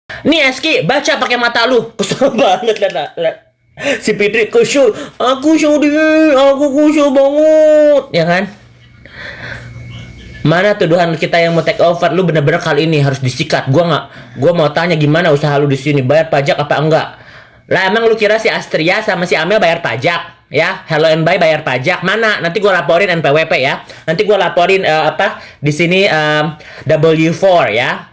Nih Eski, baca pakai mata lu. Kesel banget liat. Si Fitri kusyuk. Aku syukur, aku kusyuk banget. Ya kan? Mana tuduhan kita yang mau take over? Lu bener-bener kali ini harus disikat. Gua mau tanya gimana usaha lu di sini, bayar pajak apa enggak? Lah emang lu kira si Astria sama si Amel bayar pajak? Ya, Hello and Buy bayar pajak. Mana? Nanti gua laporin NPWP ya. Nanti gua laporin apa di sini W4 ya.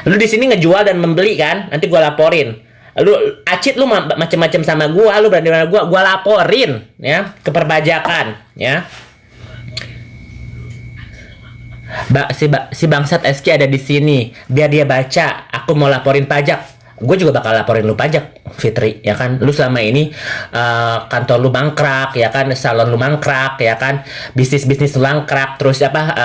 Lu di sini ngejual dan membeli kan? Nanti gua laporin. Lu acit lu macem-macem sama gua, lu berani sama gua laporin ya ke perpajakan ya. Si bangsat Eski ada di sini. Biar dia baca. Aku mau laporin pajak. Gue juga bakal laporin lu pajak, Fitri, ya kan? Lu selama ini kantor lu mangkrak, ya kan? Salon lu mangkrak, ya kan? Bisnis lu mangkrak, terus apa?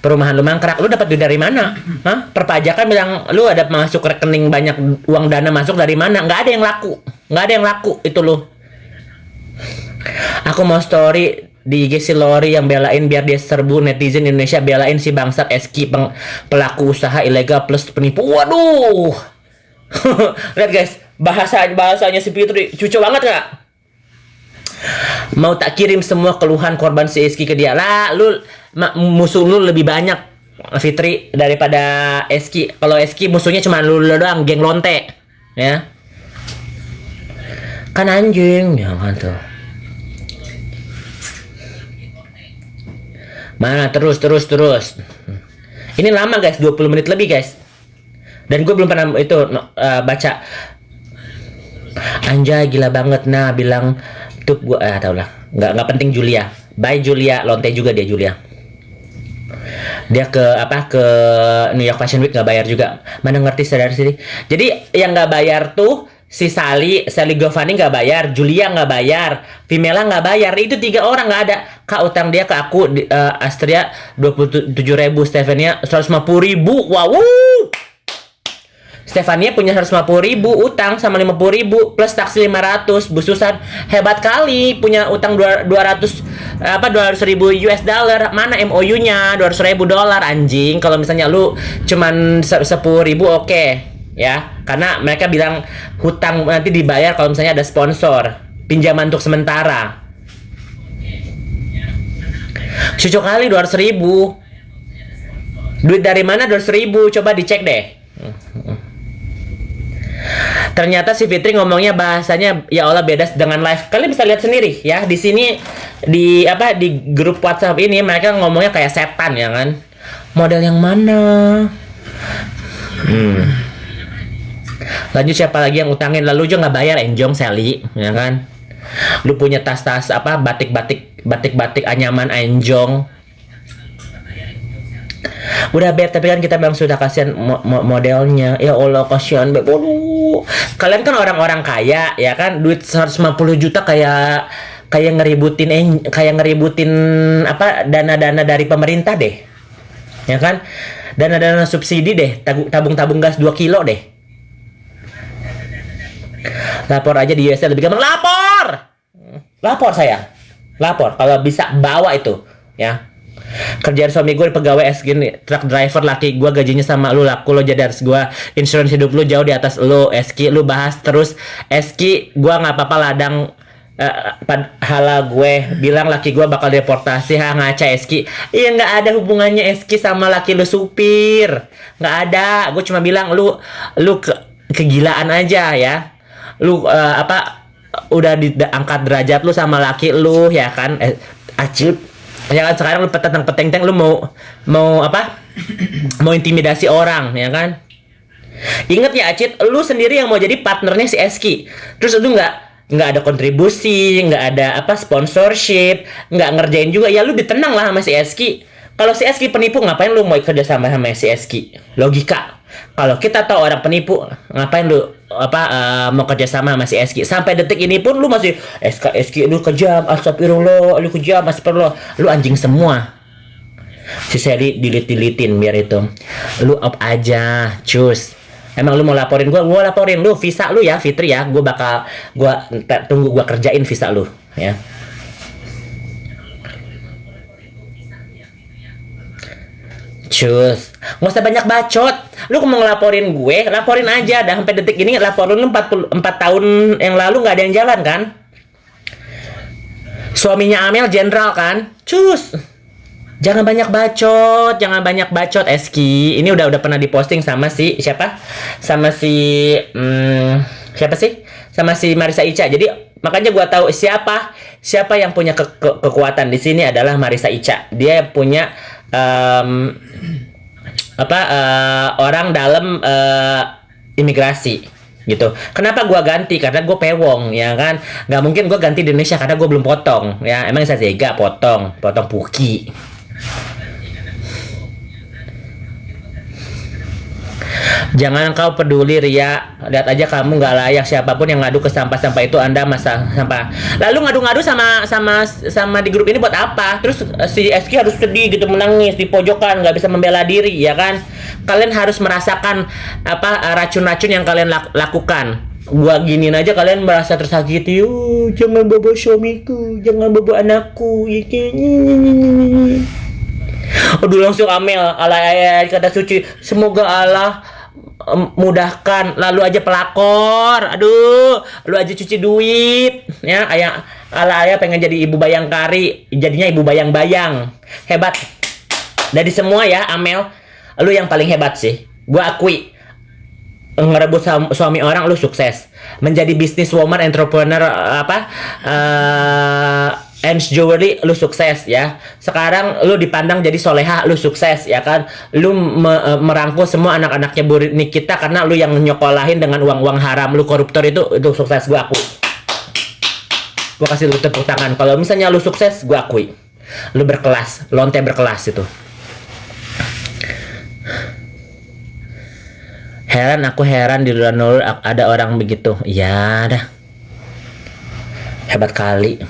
Perumahan lu mangkrak. Lu dapat duit dari mana? Hah? Perpajakan bilang lu ada masuk rekening banyak uang dana masuk dari mana? Nggak ada yang laku. Nggak ada yang laku itu lu. Aku mau story di IG si Lori yang belain biar dia serbu netizen Indonesia belain si bangsat Eski pelaku usaha ilegal plus penipu. Waduh. Lihat guys, bahasanya si Fitri cucu banget nggak? Mau tak kirim semua keluhan korban si Eski ke dia lah. Lu musuh lu lebih banyak Fitri daripada Eski. Kalau Eski musuhnya cuma lu doang, geng lonte. Ya. Kan anjing, jangan tuh. Mana terus. Ini lama guys, 20 menit lebih guys. Dan gue belum pernah itu baca. Anjay gila banget nah bilang tuh gue tau lah. Nggak penting Julia. Bye Julia, lonte juga dia Julia. Dia ke New York Fashion Week nggak bayar juga. Mana ngerti sadar sih. Jadi yang nggak bayar tuh si Sally Govani nggak bayar, Julia nggak bayar, Vimela nggak bayar. Itu 3 orang nggak ada. Kak utang dia ke aku Astria 27.000, Stefania 150.000. Wow. Stefania punya 150.000 utang sama 50.000 plus taksi 500. Bu Susan hebat kali punya utang 200.000 US dollar. Mana MOU-nya 200.000 dolar anjing. Kalau misalnya lu cuman 10.000 oke. Ya, karena mereka bilang hutang nanti dibayar kalau misalnya ada sponsor, pinjaman untuk sementara. Cucuk kali 200.000. Duit dari mana 200.000? Coba dicek deh. Ternyata si Fitri ngomongnya bahasanya ya Allah beda dengan live. Kalian bisa lihat sendiri ya di sini di grup WhatsApp ini mereka ngomongnya kayak setan ya kan. Model yang mana? Lanjut siapa lagi yang utangin? Lalu juga nggak bayar Enjong Sally ya kan. Lu punya tas-tas batik anyaman Enjong. Udah Beb, tapi kan kita bilang sudah kasihan modelnya. Ya Allah kasihan Beb. Waduh. Kalian kan orang-orang kaya ya kan, duit 150 juta kayak ngeributin dana-dana dari pemerintah deh. Ya kan? Dana-dana subsidi deh, tabung gas 2 kilo deh. Lapor aja di USA lebih gampang. Lapor saya. Lapor kalau bisa bawa itu ya. Kerjaan suami gue pegawai gini, truck driver, laki gue gajinya sama lu, laku lo jadi harus gue insurance hidup lu jauh di atas lu. Eski lu bahas terus. Eski gue nggak apa-apa ladang pahala gue bilang laki gue bakal deportasi. Ngaca Eski. Iya nggak ada hubungannya Eski sama laki lu supir, nggak ada. Gue cuma bilang lu kegilaan aja ya. Lu udah diangkat derajat lu sama laki lu ya kan. Acil ya kan, sekarang lu peteng lu mau mau intimidasi orang ya kan. Ingat ya Acit, lu sendiri yang mau jadi partnernya si Eski. Terus lu nggak ada kontribusi, nggak ada sponsorship, nggak ngerjain juga. Ya lu ditenang lah sama si Eski. Kalau si Eski penipu, ngapain lu mau kerja sama si Eski? Logika. Kalau kita tahu orang penipu, ngapain lu mau kerja sama si Eski? Sampai detik ini pun lu masih Eski lu kejam, astagfirullah, lu kejam, astagfirullah. Lu anjing semua. Si Sally dilitin biar itu. Lu up aja, cus. Emang lu mau laporin gua laporin lu visa lu ya Fitri ya. Tunggu gua kerjain visa lu ya. Cus, nggak usah banyak bacot. Lu mau ngelaporin gue, laporin aja. Dah sampai detik ini laporin lu 44 tahun yang lalu nggak ada yang jalan kan? Suaminya Amel jenderal kan? Cus. Jangan banyak bacot, jangan banyak bacot Eski. Ini udah pernah diposting sama si siapa? Sama si siapa sih? Sama si Marissa Ica. Jadi makanya gua tahu siapa yang punya kekuatan di sini adalah Marissa Ica. Dia punya orang dalam imigrasi gitu. Kenapa gua ganti? Karena gue pewong ya kan. Nggak mungkin gua ganti di Indonesia karena gue belum potong ya. Emang saya Zega potong puki. Jangan kau peduli Ria, lihat aja kamu nggak layak. Siapapun yang ngadu ke sampah-sampah itu Anda masa sampah. Lalu ngadu-ngadu sama di grup ini buat apa? Terus si Eski harus sedih gitu, menangis di pojokan, nggak bisa membela diri ya kan? Kalian harus merasakan racun-racun yang kalian lakukan. Gua giniin aja kalian merasa tersakiti. Jangan bawa suamiku, jangan bawa anakku. Aduh langsung Amel ala ayat kata suci, semoga Allah mudahkan. Lalu aja pelakor, aduh lu aja cuci duit ya. Ayah pengen jadi ibu bayangkari, jadinya ibu bayang-bayang. Hebat dari semua ya Amel, lu yang paling hebat sih, gua akui. Ngerebut suami orang lu sukses, menjadi businesswoman entrepreneur Ems Jewelry lu sukses ya. Sekarang lu dipandang jadi soleha, lu sukses ya kan. Lu merangkul semua anak-anaknya Bu Nikita karena lu yang nyokolahin dengan uang-uang haram. Lu koruptor itu sukses, gua akui. Gua kasih lu tepuk tangan. Kalau misalnya lu sukses, gua akui. Lu berkelas, lonte berkelas itu. Aku heran di luar nur ada orang begitu. Ya dah. Hebat kali.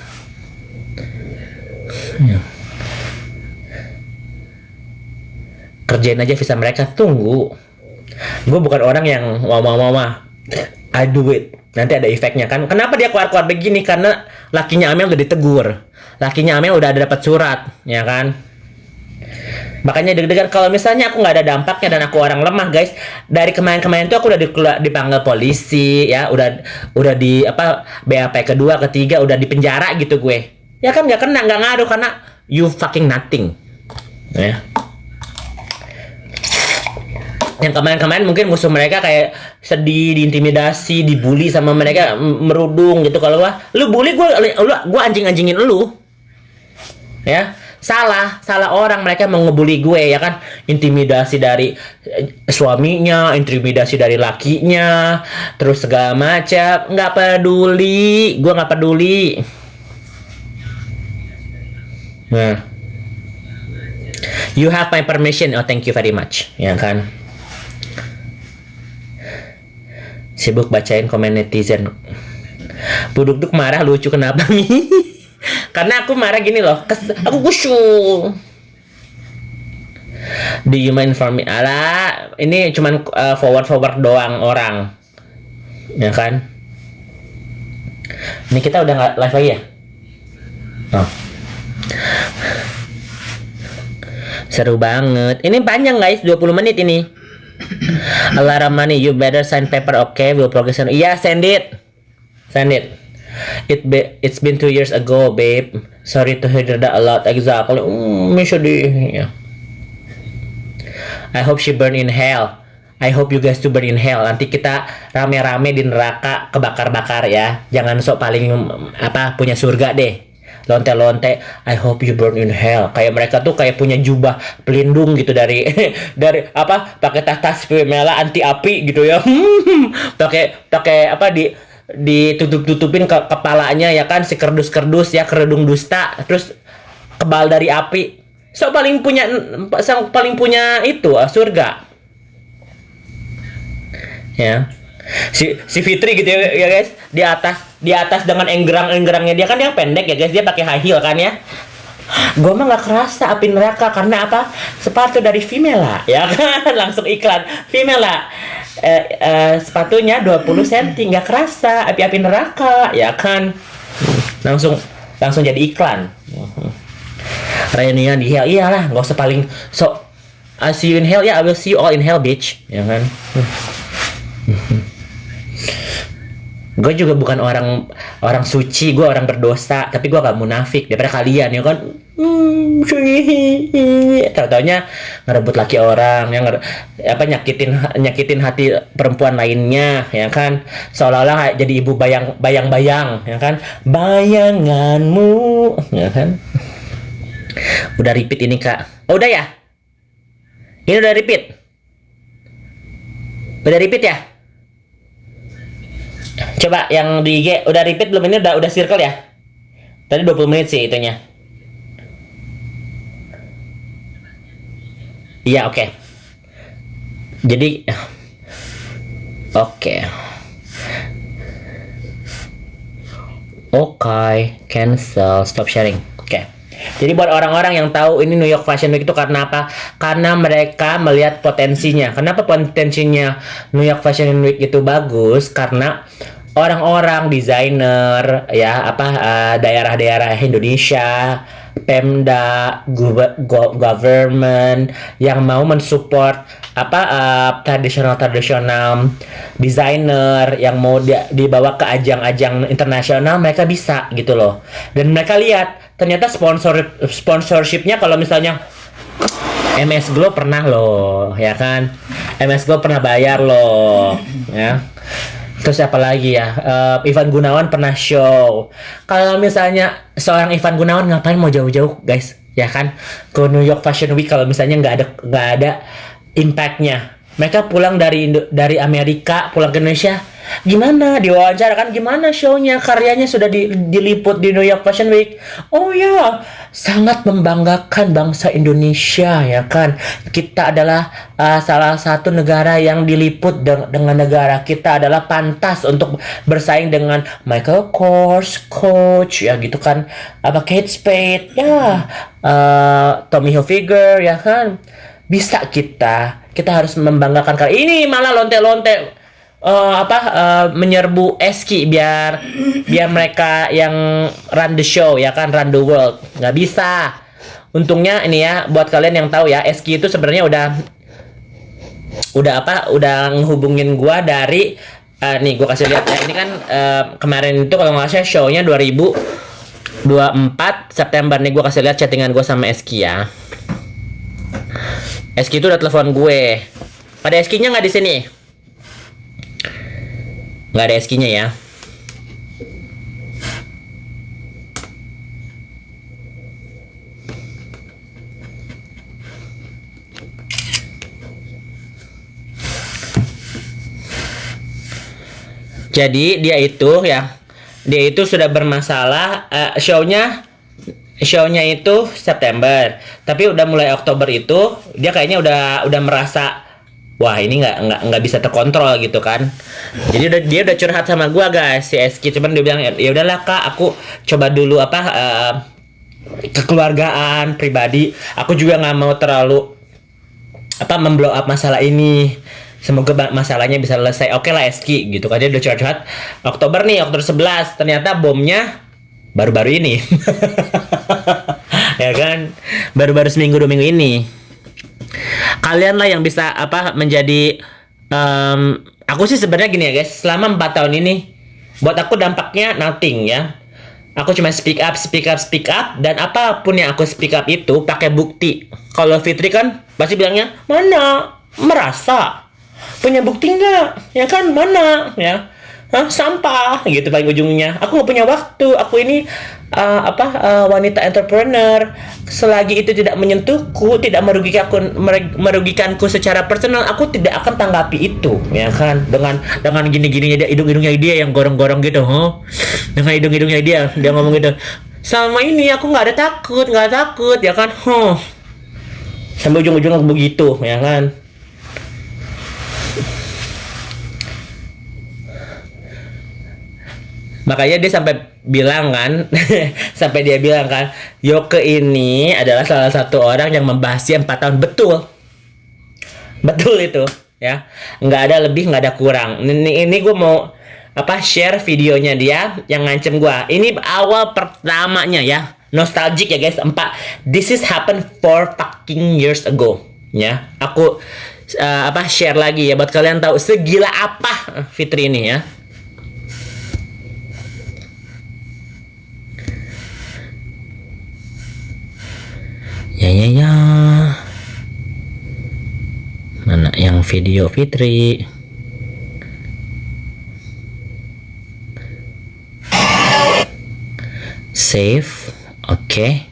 Kerjain aja visa mereka, tunggu. Gue bukan orang yang mau I do it, nanti ada efeknya kan. Kenapa dia keluar begini? Karena lakinya Amel udah ditegur, lakinya Amel udah ada dapat surat ya kan. Makanya deg-degan kalau misalnya aku nggak ada dampaknya dan aku orang lemah guys. Dari kemarin tuh aku udah dipanggil polisi ya, udah di BAP kedua ketiga, udah di penjara gitu gue. Ya kan nggak ngaruh karena you fucking nothing ya. Yang kemarin mungkin musuh mereka kayak sedih, diintimidasi, dibully sama mereka, merudung gitu. Kalau lu bully gue anjing-anjingin lu ya. Salah orang, mereka mau ngebully gue ya kan. Intimidasi dari suaminya, intimidasi dari lakinya, terus segala macam. Nggak peduli, gue nggak peduli. Nah, you have my permission. Oh, thank you very much. Ya kan. Sibuk bacain komen netizen. Buduk-duk marah lucu kenapa nih? Karena aku marah gini loh. Aku kusyuk. Do you mind for me? Alah, ini cuman forward doang orang. Ya kan? Ini kita udah nggak live lagi ya? Oh. Seru banget. Ini panjang guys, 20 menit ini. A lot of money, you better sign paper, okay? We'll progress on. Yeah, send it. It's been 2 years ago, babe. Sorry to hear that a lot. Exactly. Sedih. I hope she burn in hell. I hope you guys to burn in hell. Nanti kita rame-rame di neraka kebakar-bakar ya. Jangan sok paling punya surga deh. Lonte-lonte. I hope you burn in hell. Kayak mereka tuh kayak punya jubah pelindung gitu dari pakai tas Femela anti api gitu ya. pakai ditutup-tutupin kepalanya ya kan, si kerdus-kerdus ya, kerudung dusta, terus kebal dari api. Paling punya itu surga. Ya. Si Fitri gitu ya guys, di atas dengan enggerang-enggerangnya dia kan yang pendek ya guys, dia pakai high heel kan ya. Gue mah nggak kerasa api neraka karena sepatu dari Femela ya kan. Langsung iklan Femela. Sepatunya 20 cm, nggak kerasa api neraka ya kan. Langsung jadi iklan. Reunian di hell, iyalah, nggak usah paling sok I see you in hell, ya I will see you all in hell, bitch. Ya kan? Gue juga bukan orang suci, gue orang berdosa, tapi gue gak munafik daripada kalian ya kan. Tahu-taunya ngerebut laki orang, yang nyakitin hati perempuan lainnya, ya kan, seolah-olah jadi ibu bayang-bayang, ya kan, bayanganmu, ya kan. Udah repeat ini kak, oh, udah ya, ini udah repeat ya. Coba yang di IG udah repeat belum? Ini udah circle ya? Tadi 20 menit sih itunya. Iya, oke. Jadi oke. Cancel, stop sharing. Oke. Jadi buat orang-orang yang tahu ini New York Fashion Week itu karena apa? Karena mereka melihat potensinya. Kenapa potensinya New York Fashion Week itu bagus? Karena orang-orang desainer ya daerah-daerah Indonesia, Pemda, government yang mau mensupport tradisional desainer yang mau dibawa ke ajang-ajang internasional, mereka bisa gitu loh. Dan mereka lihat ternyata sponsorshipnya, kalau misalnya MS Glow pernah loh, ya kan, MS Glow pernah bayar loh, ya. Terus apa lagi ya? Ivan Gunawan pernah show. Kalau misalnya seorang Ivan Gunawan ngapain mau jauh-jauh, guys? Ya kan? Ke New York Fashion Week kalau misalnya nggak ada impact-nya. Mereka pulang dari Amerika, pulang ke Indonesia. Gimana? Diwawancara kan, gimana show-nya? Karyanya sudah diliput di New York Fashion Week. Oh ya, sangat membanggakan bangsa Indonesia, ya kan? Kita adalah salah satu negara yang diliput dengan negara kita, adalah pantas untuk bersaing dengan Michael Kors, Coach, ya gitu kan? Kate Spade, ya, Tommy Hilfiger, ya kan? Bisa kita harus membanggakan kali ini. Malah lonte-lonte menyerbu Eski biar mereka yang run the show, ya kan, run the world. Nggak bisa. Untungnya ini ya, buat kalian yang tahu ya, Eski itu sebenarnya udah ngehubungin gua dari nih gua kasih lihat ya. Ini kan kemarin itu kalau nggak salah show-nya 2024 September nih. Gua kasih lihat chattingan gua sama Eski ya. Eski itu udah telepon gue. Pada Eskinya nggak di sini? Nggak ada Eskinya ya. Jadi dia itu sudah bermasalah. Show-nya itu September, tapi udah mulai Oktober itu dia kayaknya udah merasa wah ini nggak bisa terkontrol gitu kan. Jadi dia udah curhat sama gua, guys, si Eski. Cuman dia bilang ya udahlah kak, aku coba dulu kekeluargaan pribadi. Aku juga nggak mau terlalu memblow up masalah ini. Semoga masalahnya bisa selesai. Oke lah Eski gitu kan. Dia udah curhat Oktober 11, ternyata bomnya baru-baru ini. Ya kan, baru-baru seminggu 2 minggu ini. Kalian lah yang bisa menjadi aku sih sebenarnya gini ya guys, selama 4 tahun ini buat aku dampaknya nothing ya. Aku cuma speak up, dan apapun yang aku speak up itu pakai bukti. Kalau Fitri kan pasti bilangnya, mana merasa punya bukti nggak, ya kan, mana ya. Sampah gitu paling ujungnya. Aku nggak punya waktu. Aku ini wanita entrepreneur. Selagi itu tidak menyentuhku, tidak merugikanku secara personal, aku tidak akan tanggapi itu, ya kan. Dengan gini-gininya dia, hidung-hidungnya dia yang gorong-gorong gitu, dengan hidung-hidungnya dia ngomong gitu. Selama ini aku nggak takut, ya kan. Sampai ujung-ujungnya begitu, ya kan. Makanya dia sampai bilang kan, Yoke ini adalah salah satu orang yang membahas dia 4 tahun. Betul itu ya, nggak ada lebih, nggak ada kurang. Ini gue mau share videonya dia yang ngancem gue. Ini awal pertamanya ya, nostalgic ya guys. This is happened 4 fucking years ago ya. Aku share lagi ya buat kalian tahu segila apa Fitri ini ya. Ya. Mana yang video Fitri? Save. Oke.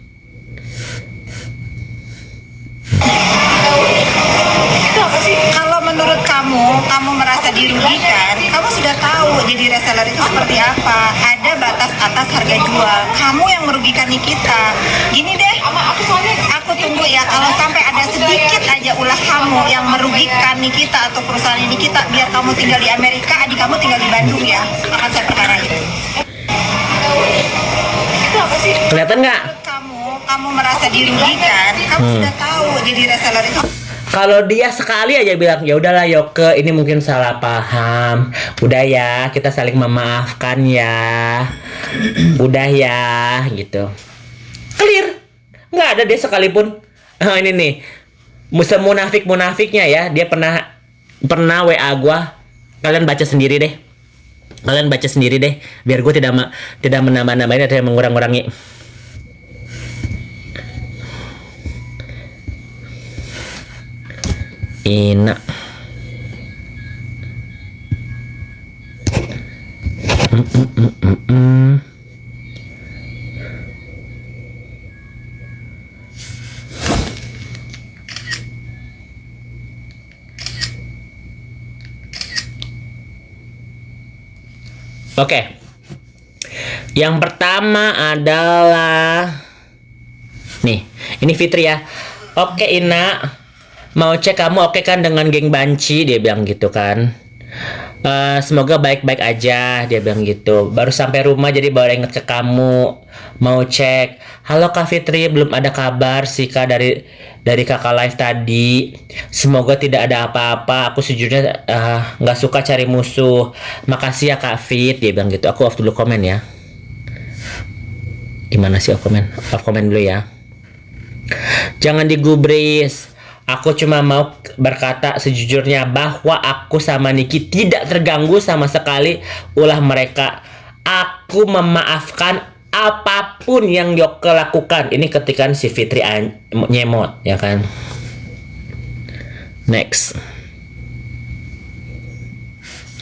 Itu apa sih? Kalau menurut kamu merasa dirugikan, kamu sudah tahu jadi reseller itu seperti apa. Ada batas atas harga jual. Kamu yang merugikan Nikita. Gini deh, aku tunggu ya. Kalau sampai ada sedikit aja ulah kamu yang merugikan Nikita atau perusahaan Nikita, biar kamu tinggal di Amerika, adik kamu tinggal di Bandung ya. Akan saya perkarain. Itu apa sih? Kelihatan nggak? Kamu merasa dirugikan, kamu sudah tahu jadi reseller itu. Kalau dia sekali aja bilang, ya udahlah Yoke, ini mungkin salah paham. Udah ya, kita saling memaafkan ya. Udah ya, gitu. Clear. Nggak ada dia sekalipun. Ini nih, munafiknya ya. Dia pernah WA gua. Kalian baca sendiri deh. Biar gue tidak menambah-nambahin atau mengurang-ngurangi. Ina. Oke. Yang pertama adalah nih, ini Fitri ya. Oke, Ina. Mau cek kamu oke kan dengan geng Banci, dia bilang gitu kan. Semoga baik-baik aja, dia bilang gitu. Baru sampai rumah jadi baru inget ke kamu. Mau cek. Halo Kak Fitri, belum ada kabar sih Kak dari kakak live tadi. Semoga tidak ada apa-apa. Aku sejujurnya nggak suka cari musuh. Makasih ya Kak Fit, dia bilang gitu. Aku off dulu komen ya. Gimana sih off komen? Off komen dulu ya. Jangan digubris. Aku cuma mau berkata sejujurnya bahwa aku sama Niki tidak terganggu sama sekali ulah mereka. Aku memaafkan apapun yang Yoke lakukan. Ini ketika si Fitri nyemot, ya kan? Next.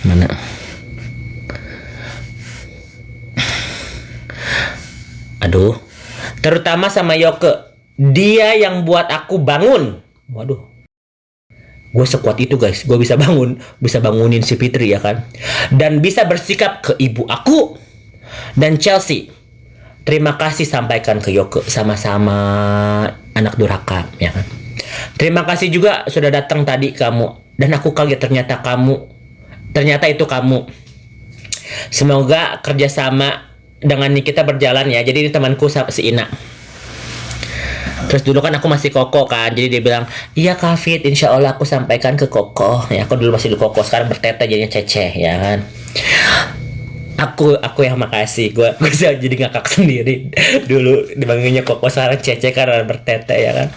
Mana? Aduh. Terutama sama Yoke. Dia yang buat aku bangun. Waduh, gue sekuat itu guys, gue bisa bangunin si Fitri ya kan, dan bisa bersikap ke ibu aku dan Chelsea. Terima kasih sampaikan ke Yoke, sama-sama anak durhaka ya kan. Terima kasih juga sudah datang tadi kamu, dan aku kaget ternyata itu kamu. Semoga kerjasama dengan Nikita berjalan ya. Jadi ini temanku si Ina. Terus dulu kan aku masih Koko kan, jadi dia bilang, iya Kak Fit, insya Allah aku sampaikan ke Koko. Ya aku dulu masih di Koko, sekarang bertete jadinya Cece, ya kan. Aku yang makasih, gue jadi ngakak sendiri. Dulu dipanggilnya Koko, sekarang Cece karena bertete ya kan.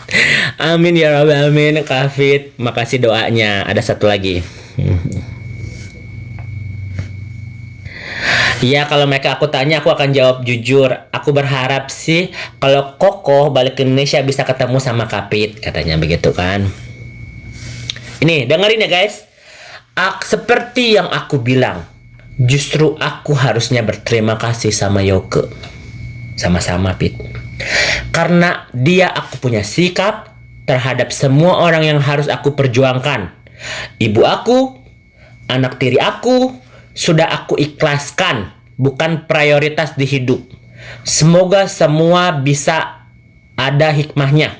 Amin ya Rabbal Amin, Kak Fit, makasih doanya. Ada satu lagi. Iya, kalau mereka aku tanya, aku akan jawab jujur. Aku berharap sih kalau Koko balik ke Indonesia bisa ketemu sama Kapit, katanya begitu kan. Ini, dengerin ya guys. Seperti yang aku bilang, justru aku harusnya berterima kasih sama Yoke. Sama-sama, Pit. Karena dia aku punya sikap terhadap semua orang yang harus aku perjuangkan. Ibu aku, anak tiri aku, sudah aku ikhlaskan, bukan prioritas di hidup. Semoga semua bisa ada hikmahnya.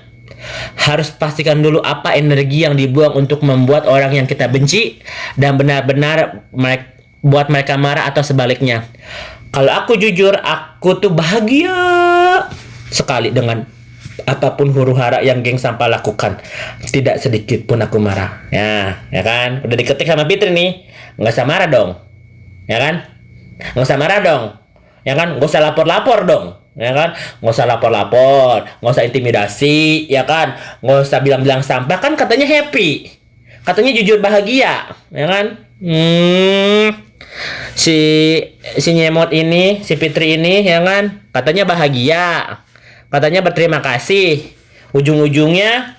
Harus pastikan dulu apa energi yang dibuang untuk membuat orang yang kita benci dan benar-benar buat mereka marah atau sebaliknya. Kalau aku jujur, aku tuh bahagia sekali dengan apapun huru-hara yang geng sampah lakukan. Tidak sedikit pun aku marah. Ya kan? Udah diketik sama Fitri nih. Nggak usah marah dong. Ya kan? Nggak usah marah dong. Ya kan? Nggak usah lapor-lapor dong. ya kan? Nggak usah lapor-lapor, nggak usah intimidasi, ya kan? Nggak usah bilang-bilang sampah, kan katanya happy, katanya jujur bahagia, ya kan? Si Nyemot ini, si Fitri ini, ya kan? Katanya bahagia, katanya berterima kasih. Ujung-ujungnya,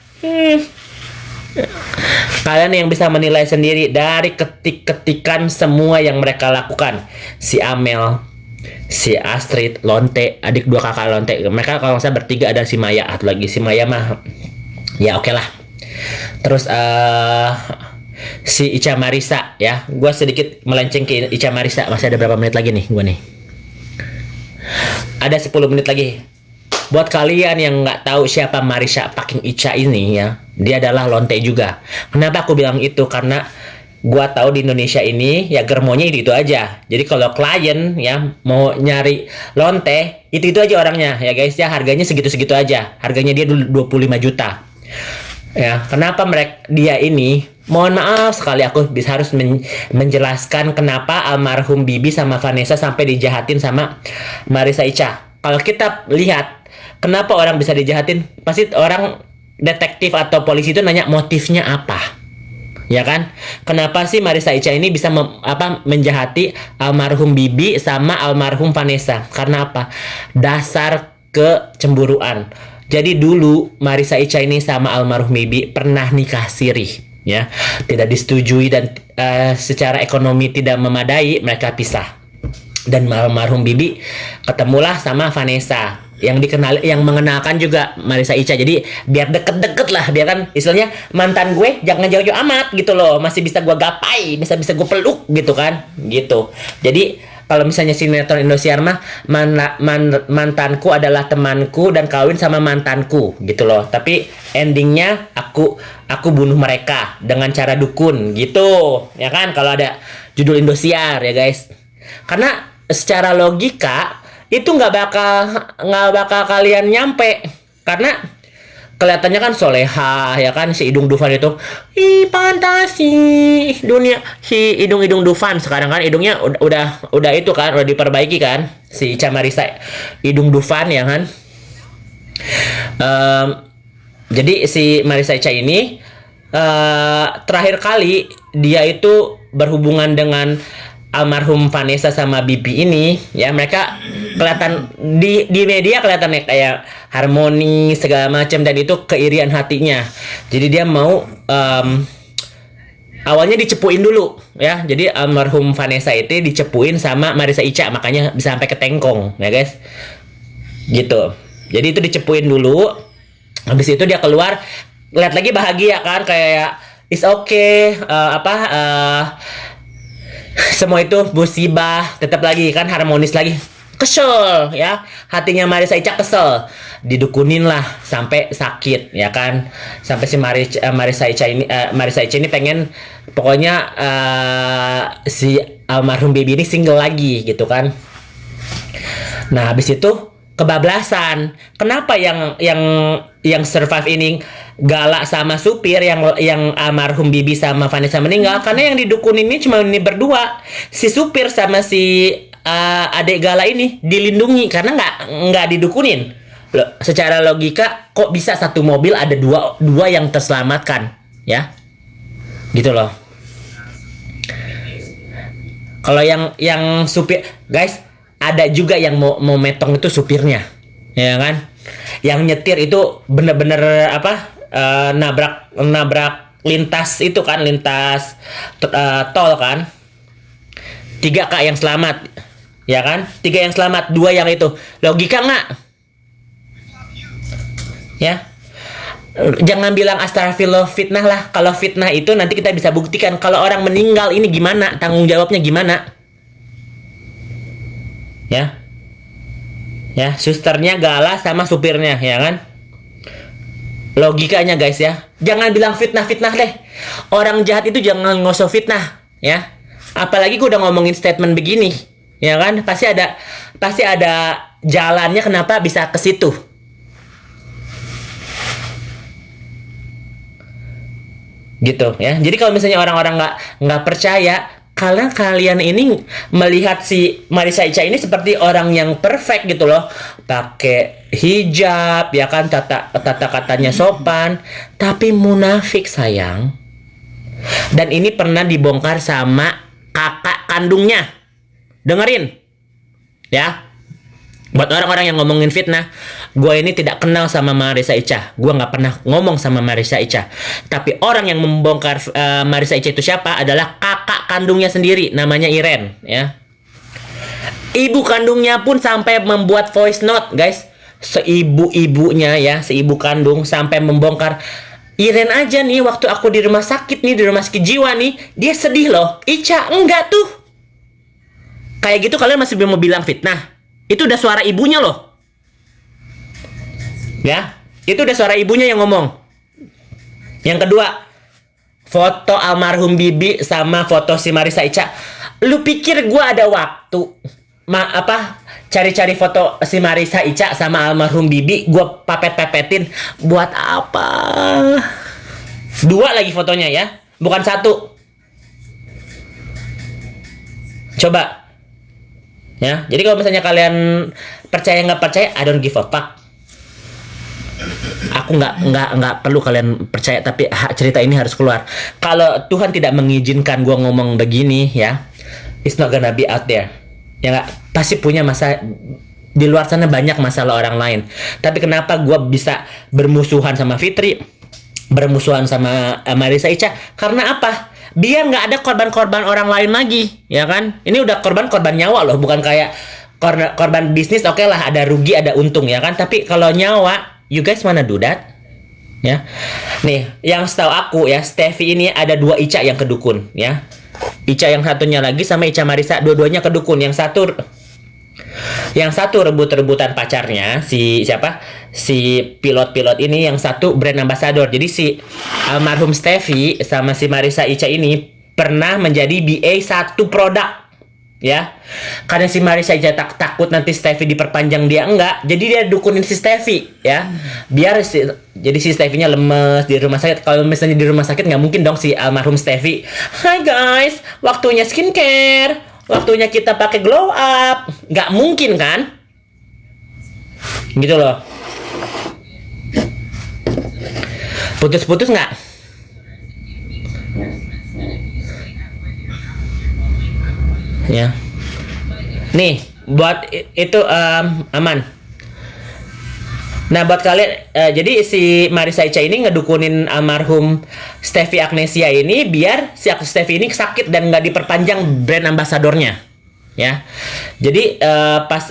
kalian yang bisa menilai sendiri dari ketik-ketikan semua yang mereka lakukan. Si Amel, si Astrid, Lonte, adik dua kakak Lonte. Mereka kalau saya bertiga, ada si Maya, atau lagi si Maya mah ya oke lah. Terus si Ica Marisa, ya. Gue sedikit melenceng ke Ica Marisa. Masih ada berapa menit lagi nih gue nih? Ada 10 menit lagi. Buat kalian yang nggak tahu siapa Marisa fucking Ica ini, ya, dia adalah Lonte juga. Kenapa aku bilang itu? Karena gua tahu di Indonesia ini ya germonya itu aja. Jadi kalau klien ya mau nyari Lonte, itu aja orangnya ya guys ya, harganya segitu-segitu aja. Harganya dia 25 juta. Ya, kenapa dia ini, mohon maaf sekali aku harus menjelaskan kenapa almarhum Bibi sama Vanessa sampai dijahatin sama Marisa Ica. Kalau kita lihat kenapa orang bisa dijahatin, pasti orang detektif atau polisi itu nanya motifnya apa, ya kan? Kenapa sih Marisa Ica ini bisa menjahati almarhum Bibi sama almarhum Vanessa? Karena apa? Dasar kecemburuan. Jadi dulu Marisa Ica ini sama almarhum Bibi pernah nikah siri, ya, tidak disetujui dan secara ekonomi tidak memadai, mereka pisah. Dan almarhum Bibi ketemulah sama Vanessa yang mengenalkan juga Marisa Ica. Jadi biar deket-deket lah, biar kan istilahnya mantan gue jangan jauh-jauh amat gitu loh, masih bisa gue gapai, bisa gue peluk gitu kan, gitu. Jadi kalau misalnya sinetron Indosiar mah mantanku adalah temanku dan kawin sama mantanku gitu loh. Tapi endingnya aku bunuh mereka dengan cara dukun gitu, ya kan? Kalau ada judul Indosiar ya guys. Karena secara logika itu nggak bakal kalian nyampe, karena kelihatannya kan soleha ya kan, si Idung Dufan itu fantasi dunia. Si Idung Dufan sekarang kan hidungnya udah itu kan, udah diperbaiki kan, si Ica Marisa Idung Dufan ya kan. Jadi si Marisa Ica ini terakhir kali dia itu berhubungan dengan almarhum Vanessa sama Bibi ini, ya, mereka kelihatan di media kelihatannya kayak harmoni segala macam, dan itu keirian hatinya. Jadi dia mau awalnya dicepuin dulu, ya. Jadi almarhum Vanessa itu dicepuin sama Marisa Ica, makanya bisa sampai ke tengkong, ya guys. Gitu. Jadi itu dicepuin dulu. Habis itu dia keluar, lihat lagi bahagia kan, kayak it's okay, semua itu musibah, tetap lagi kan harmonis lagi. Kesel ya, hatinya Marisa Ica kesel, didukunin lah sampai sakit ya kan, sampai si Marisa Ica ini pengen pokoknya si almarhum Bibi ini single lagi gitu kan. Nah habis itu kebablasan. Kenapa yang survive ini galak sama supir, yang almarhum Bibi sama Vanessa meninggal? Karena yang didukun ini cuma ini berdua, si supir sama si adik galak ini dilindungi karena nggak didukunin. Loh, secara logika kok bisa satu mobil ada dua yang terselamatkan, ya? Gitu loh. Kalau yang supir, guys, ada juga yang mau metong itu supirnya, ya kan? Yang nyetir itu bener-bener nabrak lintas itu kan, lintas tol kan. 3 Kak yang selamat, ya kan? 3 yang selamat, 2 yang itu. Logika nggak? Ya. Jangan bilang astagfirullah fitnah lah. Kalau fitnah itu nanti kita bisa buktikan. Kalau orang meninggal ini gimana? Tanggung jawabnya gimana? Ya. Ya, susternya galah sama supirnya, ya kan? Logikanya guys ya. Jangan bilang fitnah-fitnah deh. Orang jahat itu jangan ngosok fitnah, ya. Apalagi gue udah ngomongin statement begini, ya kan? Pasti ada jalannya kenapa bisa ke situ. Gitu ya. Jadi kalau misalnya orang-orang nggak percaya, Karena kalian ini melihat si Marissa Ica ini seperti orang yang perfect gitu loh. Pakai hijab, ya kan, tata katanya sopan, tapi munafik sayang. Dan ini pernah dibongkar sama kakak kandungnya. Dengerin. Ya. Buat orang-orang yang ngomongin fitnah, gue ini tidak kenal sama Marissa Ica. Gue nggak pernah ngomong sama Marissa Ica. Tapi orang yang membongkar Marissa Ica itu siapa? Adalah kakak kandungnya sendiri, namanya Iren. Ya. Ibu kandungnya pun sampai membuat voice note, guys. Seibu-ibunya ya, seibu kandung sampai membongkar. Iren aja nih, waktu aku di rumah sakit nih, di rumah sakit jiwa nih, dia sedih loh. Ica enggak tuh. Kayak gitu kalian masih mau bilang fitnah? Itu udah suara ibunya loh. Ya, itu udah suara ibunya yang ngomong. Yang kedua, foto almarhum Bibi sama foto si Marissa Ica. Lu pikir gua ada waktu cari-cari foto si Marissa Ica sama almarhum Bibi, gua papet-papetin buat apa? 2 lagi fotonya ya, bukan 1. Coba. Ya, jadi kalau misalnya kalian percaya nggak percaya, I don't give a fuck. Aku nggak perlu kalian percaya, tapi cerita ini harus keluar. Kalau Tuhan tidak mengizinkan gue ngomong begini, ya, it's not gonna be out there. Ya nggak, pasti punya masa di luar sana, banyak masalah orang lain. Tapi kenapa gue bisa bermusuhan sama Fitri, bermusuhan sama Marissa Ica? Karena apa? Biar nggak ada korban-korban orang lain lagi, ya kan? Ini udah korban nyawa loh, bukan kayak korban bisnis. Oke lah, ada rugi ada untung, ya kan? Tapi kalau nyawa, you guys wanna do that? Ya, nih, yang setahu aku ya, Steffi ini ada 2 Ica yang kedukun, ya. Ica yang satunya lagi sama Ica Marissa, dua-duanya kedukun. Yang satu rebut-rebutan pacarnya, si siapa? Si pilot-pilot ini, yang satu brand ambassador. Jadi si almarhum Steffi sama si Marissa Ica ini pernah menjadi BA satu produk. Ya. Karena si Marissa Ica takut nanti Steffi diperpanjang, dia enggak. Jadi dia dukunin si Steffi, ya. Biar jadi si Steffi-nya lemes di rumah sakit. Kalau misalnya di rumah sakit nggak mungkin dong si almarhum Steffi, "Hai guys, waktunya skincare, waktunya kita pakai glow up." Nggak mungkin kan? Gitu loh. Putus-putus nggak? Ya. Nih, buat itu aman. Nah, buat kalian, jadi si Marissa Ica ini ngedukunin almarhum Steffi Agnesia ini biar si Steffi ini sakit dan nggak diperpanjang brand ambasadornya, ya. Jadi pas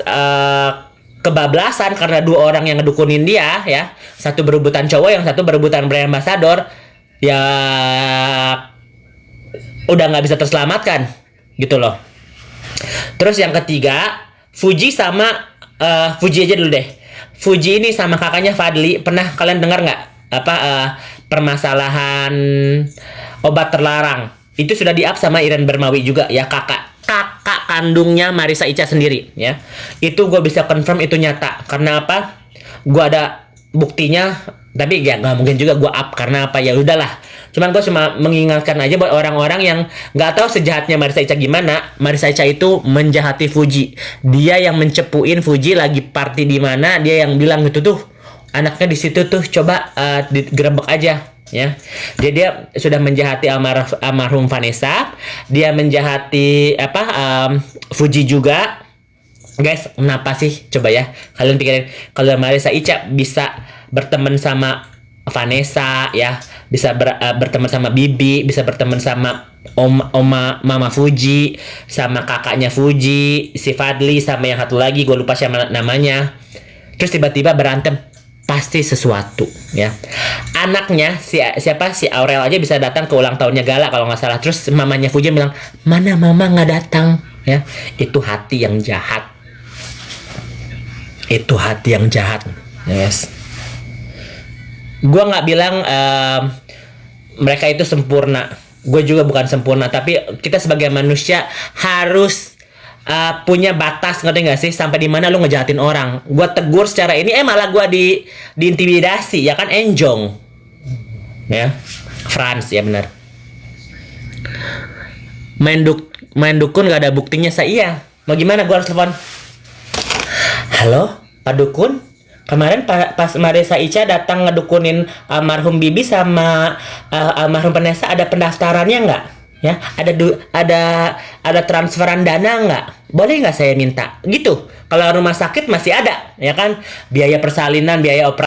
kebablasan karena 2 orang yang ngedukunin dia, ya, satu berebutan cowok, yang satu berebutan brand ambasador, ya udah nggak bisa terselamatkan, gitu loh. Terus yang ketiga, Fuji sama Fuji aja dulu deh. Fuji ini sama kakaknya Fadli, pernah kalian dengar nggak permasalahan obat terlarang? Itu sudah di-up sama Iren Bermawi juga, ya, kakak kandungnya Marissa Ica sendiri, ya. Itu gue bisa confirm itu nyata. Karena apa? Gue ada buktinya, tapi ya nggak mungkin juga gue up karena apa, ya udahlah. Cuman gue cuma mengingatkan aja buat orang-orang yang nggak tahu sejahatnya Marissa Ica gimana. Marissa Ica itu menjahati Fuji. Dia yang mencepuin Fuji lagi party di mana, dia yang bilang gitu tuh, anaknya di situ tuh, coba digerebek aja, ya. Dia sudah menjahati almarhum Vanessa, dia menjahati Fuji juga. Guys, kenapa sih? Coba ya, kalian pikirin, kalau Marissa Ica bisa berteman sama Vanessa, ya, bisa berteman sama Bibi, bisa berteman sama Mama Fuji, sama kakaknya Fuji, si Fadli, sama yang satu lagi gue lupa siapa namanya. Terus tiba-tiba berantem, pasti sesuatu, ya. Anaknya si Aurel aja bisa datang ke ulang tahunnya Gala kalau nggak salah. Terus mamanya Fuji bilang, "Mana mama nggak datang?" Ya, itu hati yang jahat. Itu hati yang jahat, yes. Gue nggak bilang mereka itu sempurna. Gue juga bukan sempurna, tapi kita sebagai manusia harus punya batas, ngerti nggak sih? Sampai di mana lu ngejahatin orang. Gue tegur secara ini, malah gue diintimidasi, ya kan, Enjong, ya, Franz, ya benar. main dukun gak ada buktinya saya. Mau gimana gua harus telepon? Halo, Pak Dukun. Kemarin pas Marisa Ica datang ngedukunin almarhum Bibi sama almarhum Vanessa, ada pendaftarannya nggak? Ya, ada transferan dana nggak? Boleh nggak saya minta? Gitu. Kalau rumah sakit masih ada, ya kan? Biaya persalinan, biaya operasi.